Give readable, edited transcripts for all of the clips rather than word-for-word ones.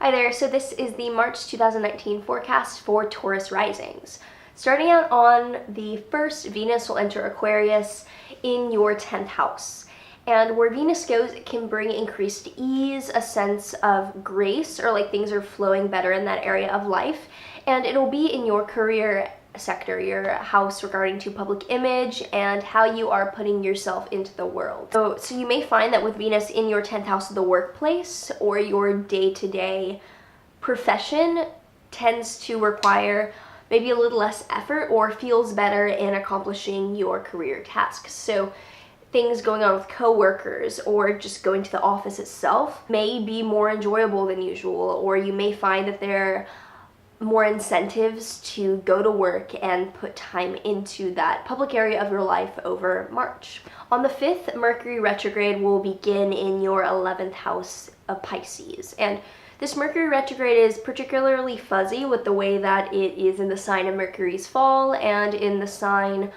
Hi there, so this is the March 2019 forecast for Taurus Risings. Starting out on the 1st, Venus will enter Aquarius in your 10th house. And where Venus goes, it can bring increased ease, a sense of grace, or like things are flowing better in that area of life. And it'll be in your career sector, your house regarding to public image and how you are putting yourself into the world. So you may find that with Venus in your 10th house of the workplace or your day-to-day profession tends to require maybe a little less effort or feels better in accomplishing your career tasks. So things going on with coworkers or just going to the office itself may be more enjoyable than usual, or you may find that there more incentives to go to work and put time into that public area of your life over March. On the 5th, Mercury retrograde will begin in your 11th house of Pisces. And this Mercury retrograde is particularly fuzzy with the way that it is in the sign of Mercury's fall and in the sign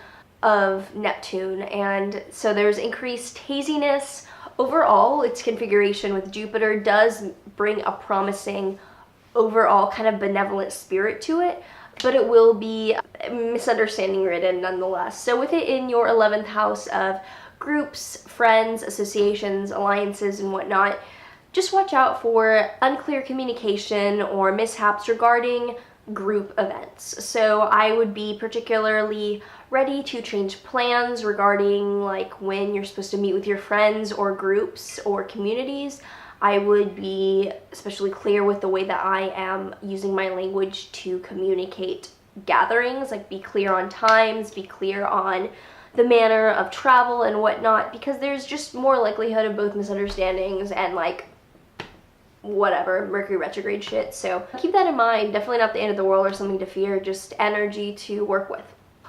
of Neptune. And so there's increased haziness. Overall, its configuration with Jupiter does bring a promising overall kind of benevolent spirit to it, but it will be misunderstanding ridden nonetheless. So with it in your 11th house of groups, friends, associations, alliances, and whatnot, just watch out for unclear communication or mishaps regarding group events. So I would be particularly ready to change plans regarding like when you're supposed to meet with your friends or groups or communities. I would be especially clear with the way that I am using my language to communicate gatherings, like be clear on times, be clear on the manner of travel and whatnot, because there's just more likelihood of both misunderstandings and like whatever, Mercury retrograde shit. So keep that in mind. Definitely not the end of the world or something to fear, just energy to work with.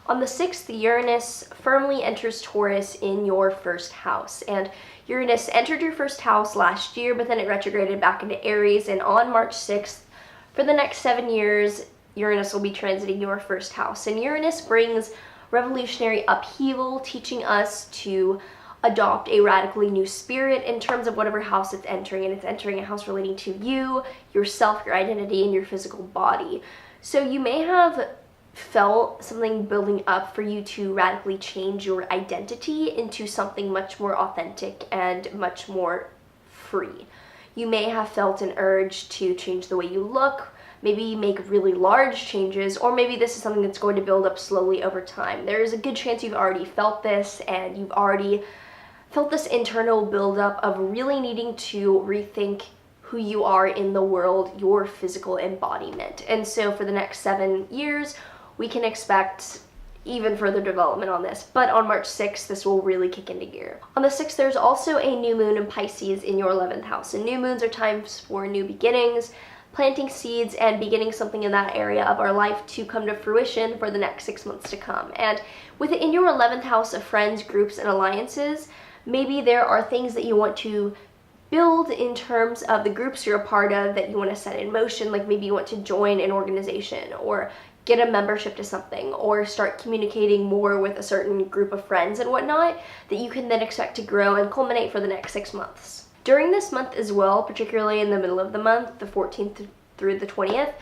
On the 6th, Uranus firmly enters Taurus in your 1st house. And Uranus entered your 1st house last year, but then it retrograded back into Aries. And on March 6th, for the next 7 years, Uranus will be transiting your 1st house. And Uranus brings revolutionary upheaval, teaching us to adopt a radically new spirit in terms of whatever house it's entering. And it's entering a house relating to you, yourself, your identity, and your physical body. So you may have felt something building up for you to radically change your identity into something much more authentic and much more free. You may have felt an urge to change the way you look, maybe make really large changes, or maybe this is something that's going to build up slowly over time. There is a good chance you've already felt this, and you've already felt this internal buildup of really needing to rethink who you are in the world, your physical embodiment. And so for the next 7 years, we can expect even further development on this, but on March 6th, this will really kick into gear. On the 6th, there's also a new moon in Pisces in your 11th house, and new moons are times for new beginnings, planting seeds, and beginning something in that area of our life to come to fruition for the next 6 months to come. And with it in your 11th house of friends, groups, and alliances, maybe there are things that you want to build in terms of the groups you're a part of that you want to set in motion, like maybe you want to join an organization or get a membership to something, or start communicating more with a certain group of friends and whatnot that you can then expect to grow and culminate for the next 6 months. During this month as well, particularly in the middle of the month, the 14th through the 20th,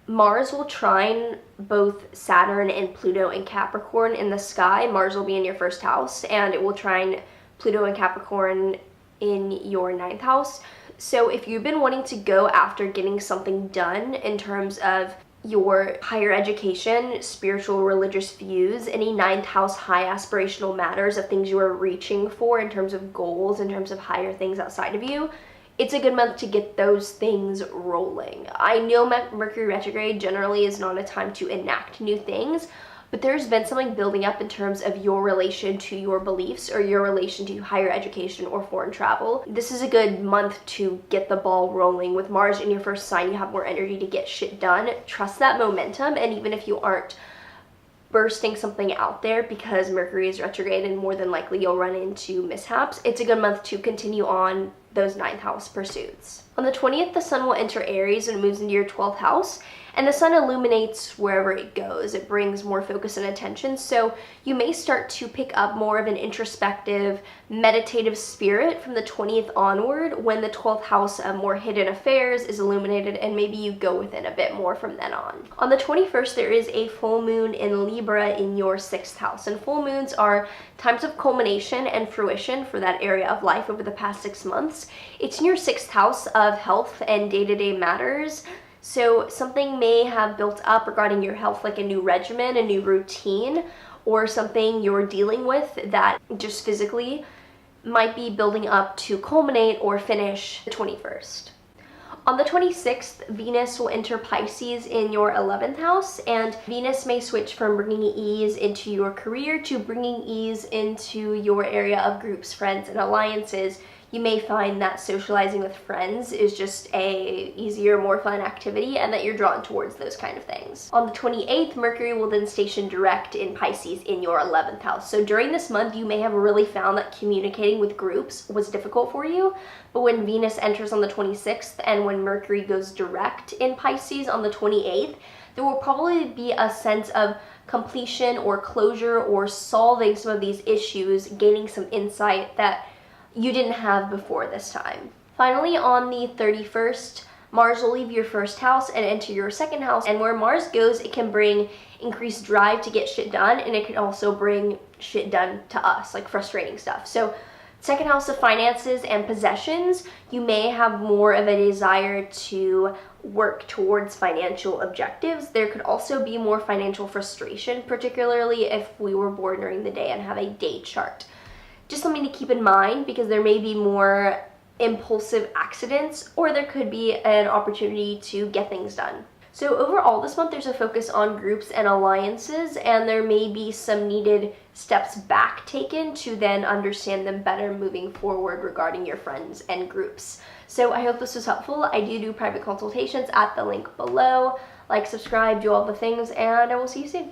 Mars will trine both Saturn and Pluto in Capricorn in the sky. Mars will be in your 1st house, and it will trine Pluto and Capricorn in your 9th house. So if you've been wanting to go after getting something done in terms of your higher education, spiritual, religious views, any 9th house high aspirational matters of things you are reaching for in terms of goals, in terms of higher things outside of you, it's a good month to get those things rolling. I know Mercury retrograde generally is not a time to enact new things, but there's been something building up in terms of your relation to your beliefs or your relation to higher education or foreign travel. This is a good month to get the ball rolling. With Mars in your 1st sign, you have more energy to get shit done. Trust that momentum, and even if you aren't bursting something out there because Mercury is retrograde and more than likely you'll run into mishaps, it's a good month to continue on those 9th house pursuits. On the 20th, the sun will enter Aries and moves into your 12th house, and the sun illuminates wherever it goes. It brings more focus and attention, so you may start to pick up more of an introspective, meditative spirit from the 20th onward when the 12th house of more hidden affairs is illuminated, and maybe you go within a bit more from then on. On the 21st, there is a full moon in Libra in your 6th house, and full moons are times of culmination and fruition for that area of life over the past 6 months. It's in your 6th house of health and day-to-day matters. So something may have built up regarding your health, like a new regimen, a new routine, or something you're dealing with that just physically might be building up to culminate or finish the 21st. On the 26th, Venus will enter Pisces in your 11th house, and Venus may switch from bringing ease into your career to bringing ease into your area of groups, friends, and alliances. You may find that socializing with friends is just a easier, more fun activity, and that you're drawn towards those kind of things. On the 28th, Mercury will then station direct in Pisces in your 11th house. So during this month, you may have really found that communicating with groups was difficult for you, but when Venus enters on the 26th and when Mercury goes direct in Pisces on the 28th, there will probably be a sense of completion or closure or solving some of these issues, gaining some insight that you didn't have before this time. Finally, on the 31st, Mars will leave your 1st house and enter your 2nd house, and where Mars goes, it can bring increased drive to get shit done, and it can also bring shit done to us, like frustrating stuff. So 2nd house of finances and possessions, you may have more of a desire to work towards financial objectives. There could also be more financial frustration, particularly if we were born during the day and have a day chart. Just something to keep in mind, because there may be more impulsive accidents, or there could be an opportunity to get things done. So overall this month there's a focus on groups and alliances, and there may be some needed steps back taken to then understand them better moving forward regarding your friends and groups. So I hope this was helpful. I do private consultations at the link below. Like, subscribe, do all the things, and I will see you soon.